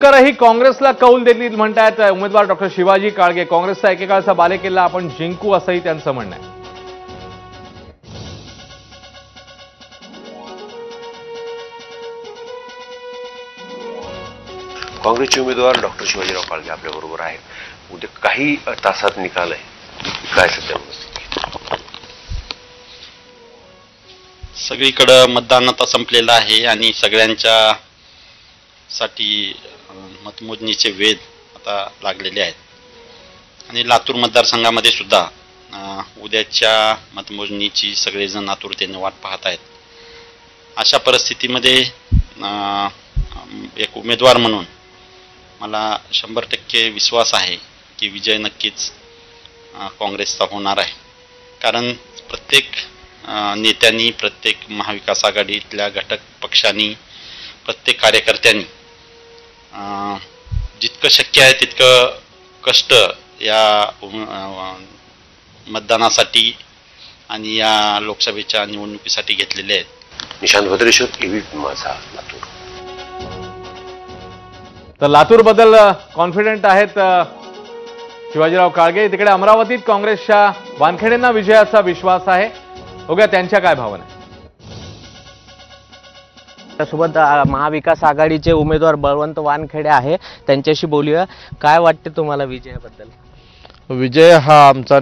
ही काँग्रेसला कौल देतील म्हणतात उमेदवार डॉक्टर शिवाजी काळगे। काँग्रेसचा एकेकाळचा बालेकिल्ला आपण जिंकू असंही त्यांचं म्हणणं आहे। काँग्रेसचे उमेदवार डॉक्टर शिवाजीराव काळगे आपल्या बरोबर आहेत। उद्या काही तासात निकाल आहे, काय सध्या सगळीकडे मतदान आता संपलेलं आहे आणि सगळ्यांच्या साठी मतमोजणीचे वेध आता लागलेले आहेत आणि लातूर मतदारसंघामध्ये सुद्धा उद्याच्या मतमोजणीची सगळेजण आतुरतेने वाट पाहत आहेत। अशा परिस्थितीमध्ये एक उमेदवार म्हणून मला 100% विश्वास आहे की विजय नक्कीच काँग्रेसचा होणार आहे। कारण प्रत्येक नेत्यांनी, प्रत्येक महाविकास आघाडीतल्या घटक पक्षांनी, प्रत्येक कार्यकर्त्यांनी जितकं शक्य आहे तितकं कष्ट या मतदानासाठी आणि या लोकसभेच्या निवडणुकीसाठी घेतलेले आहेत। निशांत भद्रेश्वर, एबी माझा, लातूर। तर लातूर बद्दल कॉन्फिडंट आहेत शिवाजीराव काळगे। तिकडे अमरावतीत काँग्रेसच्या वानखेडेंना विजयाचा विश्वास आहे। बघूया त्यांच्या काय भावना आहेत। सोबत महाविकास आघाडीचे उमेदवार बळवंत वानखेडे आहे, त्यांच्याशी बोलूया। काय वाटते तुम्हाला विजयाबद्दल? विजय हा आमचा